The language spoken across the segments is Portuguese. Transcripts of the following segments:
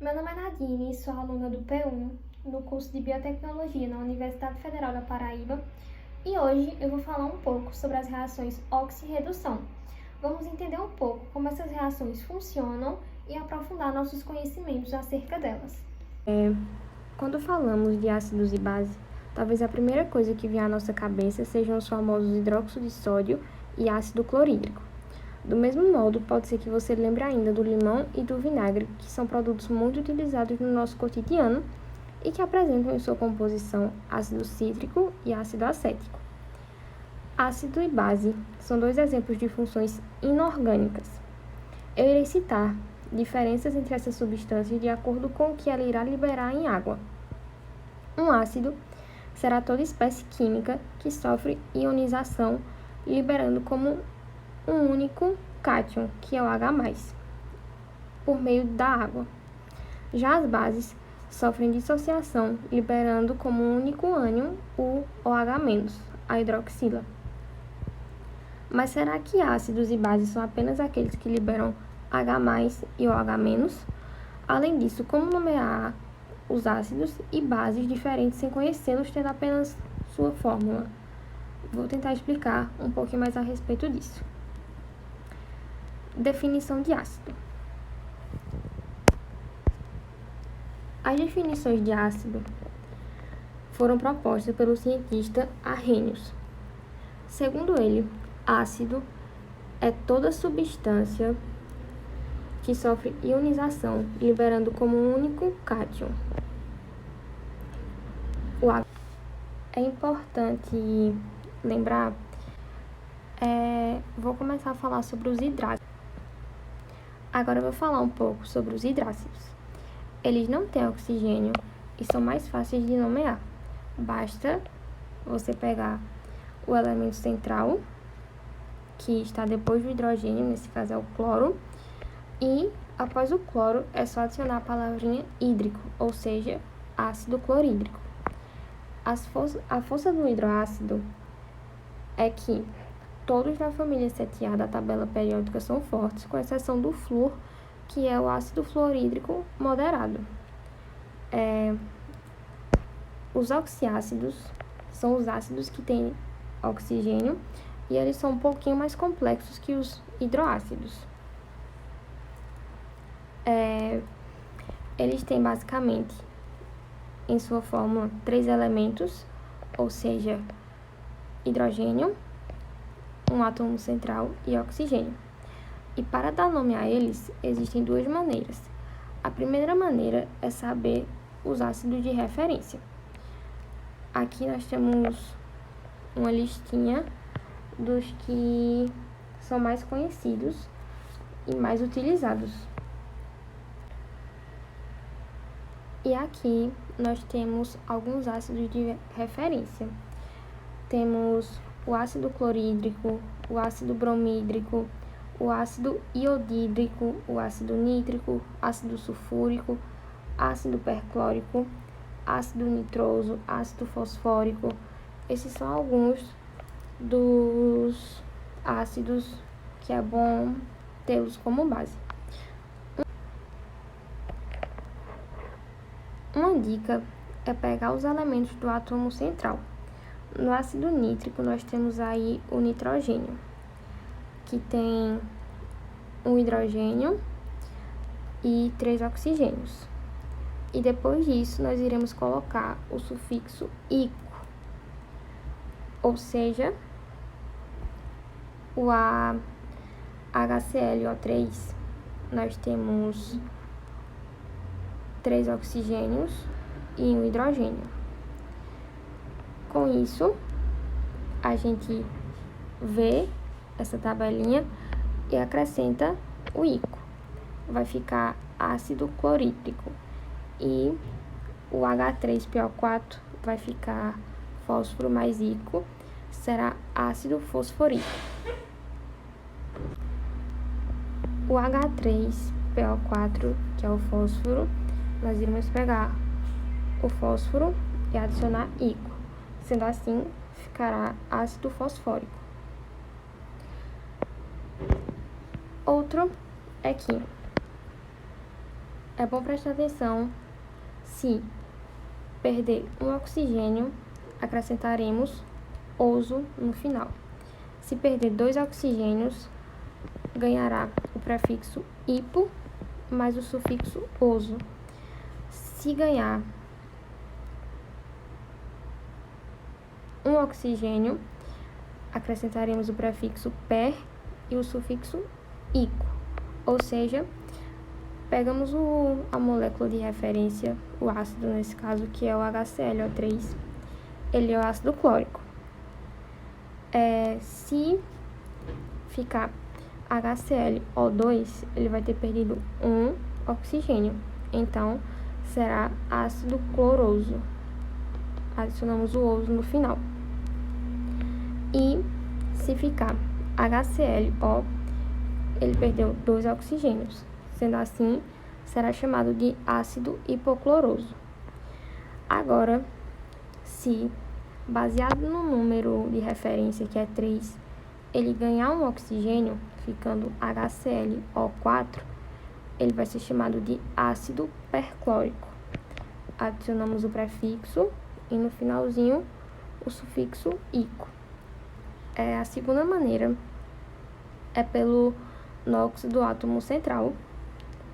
Meu nome é Nadine e sou aluna do P1 no curso de Biotecnologia na Universidade Federal da Paraíba e hoje eu vou falar um pouco sobre as reações oxirredução. Vamos entender um pouco como essas reações funcionam e aprofundar nossos conhecimentos acerca delas. Quando falamos de ácidos e bases, talvez a primeira coisa que vier à nossa cabeça sejam os famosos hidróxido de sódio e ácido clorídrico. Do mesmo modo, pode ser que você lembre ainda do limão e do vinagre, que são produtos muito utilizados no nosso cotidiano e que apresentam em sua composição ácido cítrico e ácido acético. Ácido e base são dois exemplos de funções inorgânicas. Eu irei citar diferenças entre essas substâncias de acordo com o que ela irá liberar em água. Um ácido será toda espécie química que sofre ionização, liberando como um único cátion, que é o H+, por meio da água. Já as bases sofrem dissociação, liberando como um único ânion o OH-, a hidroxila. Mas será que ácidos e bases são apenas aqueles que liberam H+ e OH-? Além disso, como nomear os ácidos e bases diferentes sem conhecê-los, tendo apenas sua fórmula? Vou tentar explicar um pouquinho mais a respeito disso. Definição de ácido. As definições de ácido foram propostas pelo cientista Arrhenius. Segundo ele, ácido é toda substância que sofre ionização, liberando como um único cátion. É importante lembrar, vou começar a falar sobre os hidrácidos. Agora eu vou falar um pouco sobre os hidrácidos. Eles não têm oxigênio e são mais fáceis de nomear. Basta você pegar o elemento central, que está depois do hidrogênio, nesse caso é o cloro, e após o cloro é só adicionar a palavrinha hídrico, ou seja, ácido clorídrico. A força do hidroácido é que todos da família 7A da tabela periódica são fortes, com exceção do flúor, que é o ácido fluorídrico moderado. Os oxiácidos são os ácidos que têm oxigênio e eles são um pouquinho mais complexos que os hidroácidos. Eles têm basicamente em sua fórmula 3 elementos, ou seja, hidrogênio, um átomo central e oxigênio. E para dar nome a eles, existem duas maneiras. A primeira maneira é saber os ácidos de referência. Aqui nós temos uma listinha dos que são mais conhecidos e mais utilizados. E aqui nós temos alguns ácidos de referência. Temos o ácido clorídrico, o ácido bromídrico, o ácido iodídrico, o ácido nítrico, ácido sulfúrico, ácido perclórico, ácido nitroso, ácido fosfórico. Esses são alguns dos ácidos que é bom tê-los como base. Uma dica é pegar os elementos do átomo central. No ácido nítrico, nós temos aí o nitrogênio, que tem um hidrogênio e 3 oxigênios. E depois disso, nós iremos colocar o sufixo ico, ou seja, o HClO3, nós temos 3 oxigênios e um hidrogênio. Com isso, a gente vê essa tabelinha e acrescenta o ico. Vai ficar ácido clorídrico. E o H3PO4 vai ficar fósforo mais ico, será ácido fosforídrico. O H3PO4, que é o fósforo, nós iremos pegar o fósforo e adicionar ico. Sendo assim, ficará ácido fosfórico. Outro é que É bom prestar atenção se perder um oxigênio, acrescentaremos oso no final. Se perder 2 oxigênios, ganhará o prefixo hipo mais o sufixo oso. Se ganhar um oxigênio, acrescentaremos o prefixo per e o sufixo ico, ou seja, pegamos a molécula de referência, o ácido nesse caso, que é o HClO3, ele é o ácido clórico. Se ficar HClO2, ele vai ter perdido um oxigênio, então será ácido cloroso. Adicionamos o oso no final. E se ficar HClO, ele perdeu 2 oxigênios. Sendo assim, será chamado de ácido hipocloroso. Agora, se, baseado no número de referência, que é 3, ele ganhar um oxigênio, ficando HClO4, ele vai ser chamado de ácido perclórico. Adicionamos o prefixo e no finalzinho o sufixo ico. A segunda maneira é pelo NOx do átomo central.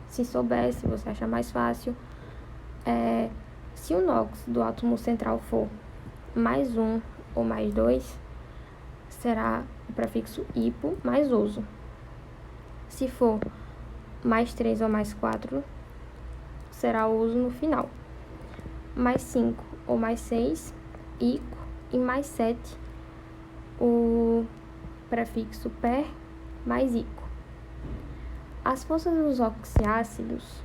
Se soubesse, você achar mais fácil. Se o NOx do átomo central for mais 1 ou mais 2, será o prefixo hipo mais oso. Se for mais 3 ou mais 4, será oso no final. Mais 5 ou mais 6, ico. E mais 7, o prefixo per mais ico. As forças dos oxiácidos.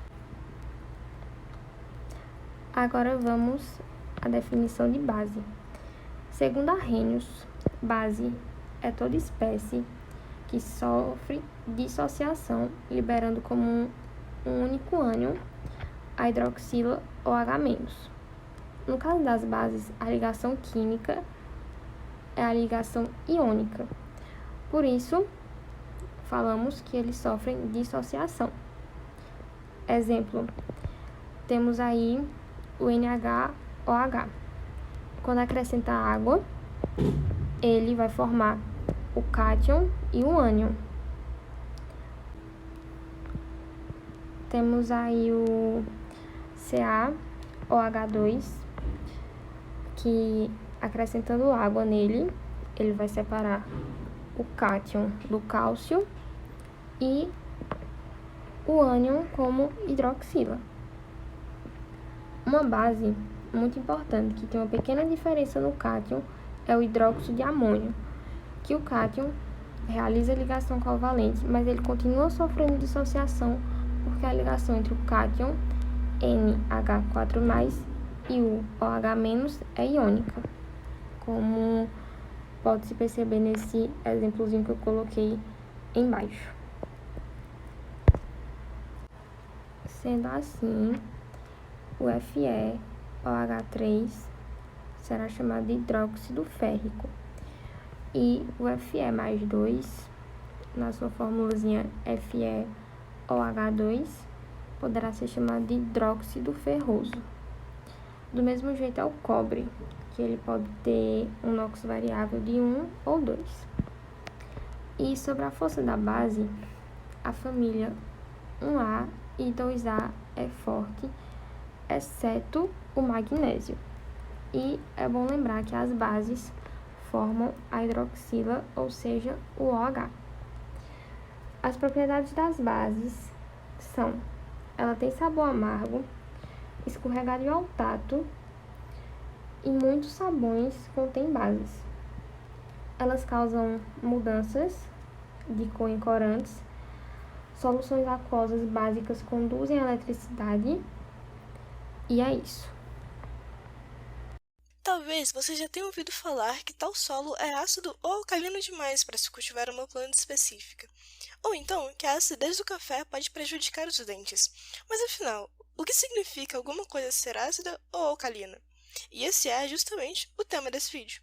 Agora vamos à definição de base. Segundo Arrhenius, base é toda espécie que sofre dissociação, liberando como um único ânion a hidroxila ou H-. No caso das bases, a ligação química é a ligação iônica. Por isso, falamos que eles sofrem dissociação. Exemplo, temos aí o NaOH. Quando acrescenta água, ele vai formar o cátion e o ânion. Temos aí o CaOH2, que acrescentando água nele, ele vai separar o cátion do cálcio e o ânion como hidroxila. Uma base muito importante que tem uma pequena diferença no cátion é o hidróxido de amônio, que o cátion realiza ligação covalente, mas ele continua sofrendo dissociação porque a ligação entre o cátion NH4+, e o OH- é iônica, como pode-se perceber nesse exemplozinho que eu coloquei embaixo. Sendo assim, o FeOH3 será chamado de hidróxido férrico e o Fe+2, na sua formulazinha FeOH2, poderá ser chamado de hidróxido ferroso. Do mesmo jeito é o cobre, que ele pode ter um NOx variável de 1 ou 2. E sobre a força da base, a família 1A e 2A é forte, exceto o magnésio. E é bom lembrar que as bases formam a hidroxila, ou seja, o OH. As propriedades das bases são: ela tem sabor amargo, escorregadio ao tato, e muitos sabões contêm bases. Elas causam mudanças de cor em corantes, soluções aquosas básicas conduzem a eletricidade, e é isso. Talvez você já tenha ouvido falar que tal solo é ácido ou alcalino demais para se cultivar uma planta específica. Ou então que a acidez do café pode prejudicar os dentes. Mas afinal, o que significa alguma coisa ser ácida ou alcalina? E esse é justamente o tema desse vídeo.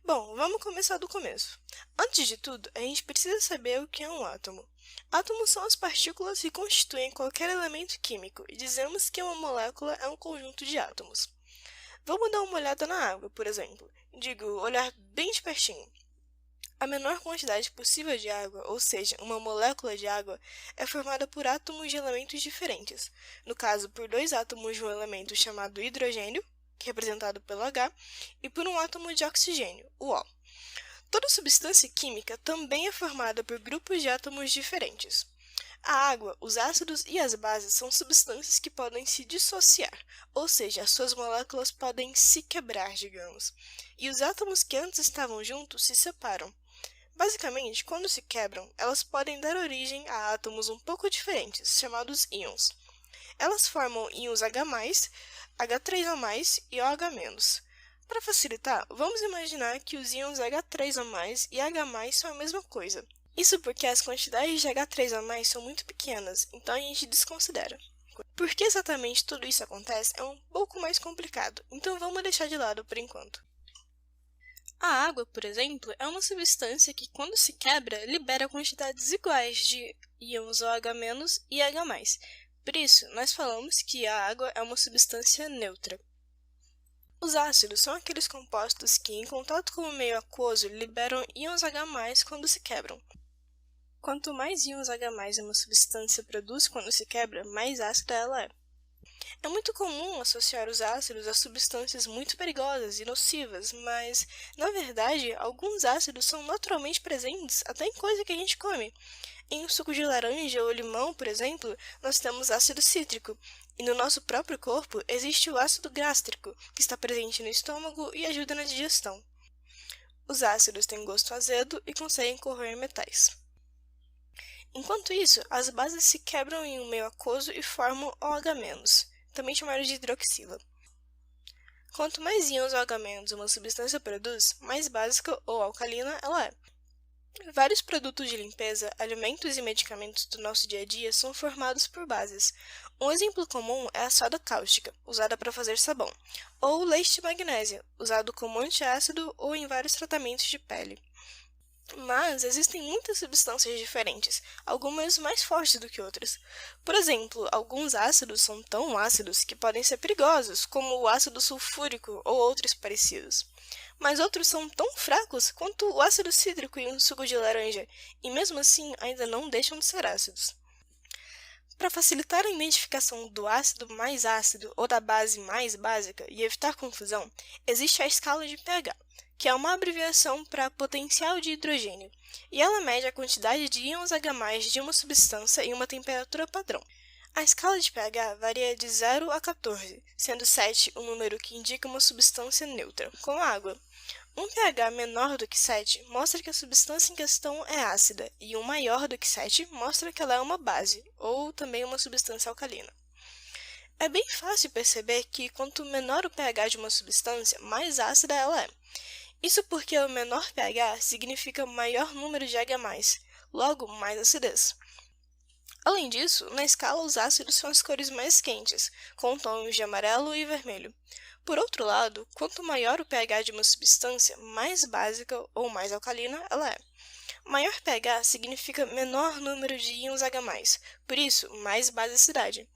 Bom, vamos começar do começo. Antes de tudo, a gente precisa saber o que é um átomo. Átomos são as partículas que constituem qualquer elemento químico e dizemos que uma molécula é um conjunto de átomos. Vamos dar uma olhada na água, por exemplo. Digo, olhar bem de pertinho. A menor quantidade possível de água, ou seja, uma molécula de água, é formada por átomos de elementos diferentes. No caso, por dois átomos de um elemento chamado hidrogênio, que é representado pelo H, e por um átomo de oxigênio, o O. Toda substância química também é formada por grupos de átomos diferentes. A água, os ácidos e as bases são substâncias que podem se dissociar, ou seja, as suas moléculas podem se quebrar, digamos, e os átomos que antes estavam juntos se separam. Basicamente, quando se quebram, elas podem dar origem a átomos um pouco diferentes, chamados íons. Elas formam íons H+, H3O+, e OH-. Para facilitar, vamos imaginar que os íons H3O+, e H+, são a mesma coisa. Isso porque as quantidades de H3O+ são muito pequenas, então a gente desconsidera. Por que exatamente tudo isso acontece é um pouco mais complicado, então vamos deixar de lado por enquanto. A água, por exemplo, é uma substância que, quando se quebra, libera quantidades iguais de íons OH- e H+. Por isso, nós falamos que a água é uma substância neutra. Os ácidos são aqueles compostos que, em contato com o meio aquoso, liberam íons H+ quando se quebram. Quanto mais íons H+ uma substância produz quando se quebra, mais ácida ela é. É muito comum associar os ácidos a substâncias muito perigosas e nocivas, mas, na verdade, alguns ácidos são naturalmente presentes até em coisa que a gente come. Em um suco de laranja ou limão, por exemplo, nós temos ácido cítrico, e no nosso próprio corpo existe o ácido gástrico, que está presente no estômago e ajuda na digestão. Os ácidos têm gosto azedo e conseguem corroer metais. Enquanto isso, as bases se quebram em um meio aquoso e formam OH-, também chamado de hidroxila. Quanto mais íons OH- uma substância produz, mais básica ou alcalina ela é. Vários produtos de limpeza, alimentos e medicamentos do nosso dia a dia são formados por bases. Um exemplo comum é a soda cáustica, usada para fazer sabão, ou o leite de magnésia, usado como antiácido ou em vários tratamentos de pele. Mas existem muitas substâncias diferentes, algumas mais fortes do que outras. Por exemplo, alguns ácidos são tão ácidos que podem ser perigosos, como o ácido sulfúrico ou outros parecidos. Mas outros são tão fracos quanto o ácido cítrico em um suco de laranja, e mesmo assim ainda não deixam de ser ácidos. Para facilitar a identificação do ácido mais ácido ou da base mais básica e evitar confusão, existe a escala de pH, que é uma abreviação para potencial de hidrogênio, e ela mede a quantidade de íons H+ de uma substância em uma temperatura padrão. A escala de pH varia de 0 a 14, sendo 7 o número que indica uma substância neutra, como a água. Um pH menor do que 7 mostra que a substância em questão é ácida, e um maior do que 7 mostra que ela é uma base, ou também uma substância alcalina. É bem fácil perceber que quanto menor o pH de uma substância, mais ácida ela é. Isso porque o menor pH significa maior número de H+, logo mais acidez. Além disso, na escala os ácidos são as cores mais quentes, com tons de amarelo e vermelho. Por outro lado, quanto maior o pH de uma substância, mais básica ou mais alcalina ela é. Maior pH significa menor número de íons H+, por isso, mais basicidade.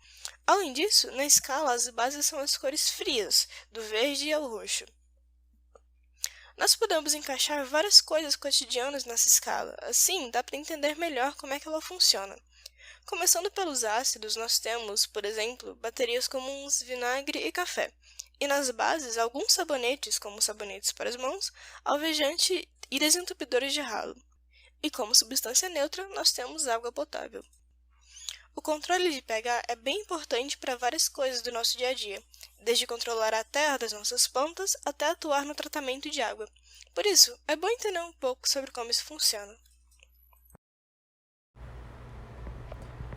Além disso, na escala as bases são as cores frias, do verde ao roxo. Nós podemos encaixar várias coisas cotidianas nessa escala, assim dá para entender melhor como é que ela funciona. Começando pelos ácidos, nós temos, por exemplo, baterias comuns, vinagre e café. E nas bases, alguns sabonetes, como sabonetes para as mãos, alvejante e desentupidores de ralo. E como substância neutra, nós temos água potável. O controle de pH é bem importante para várias coisas do nosso dia a dia, desde controlar a terra das nossas plantas até atuar no tratamento de água. Por isso, é bom entender um pouco sobre como isso funciona.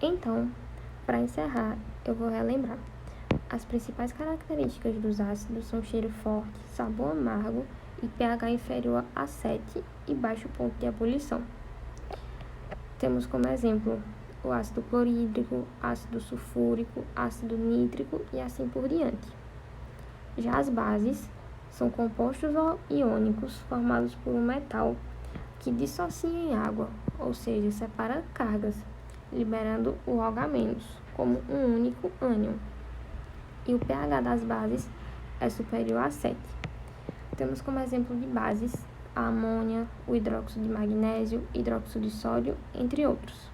Então, para encerrar, eu vou relembrar. As principais características dos ácidos são cheiro forte, sabor amargo e pH inferior a 7 e baixo ponto de ebulição. Temos como exemplo o ácido clorídrico, ácido sulfúrico, ácido nítrico e assim por diante. Já as bases são compostos iônicos formados por um metal que dissocia em água, ou seja, separa cargas, liberando o OH-, como um único ânion. E o pH das bases é superior a 7. Temos como exemplo de bases a amônia, o hidróxido de magnésio, hidróxido de sódio, entre outros.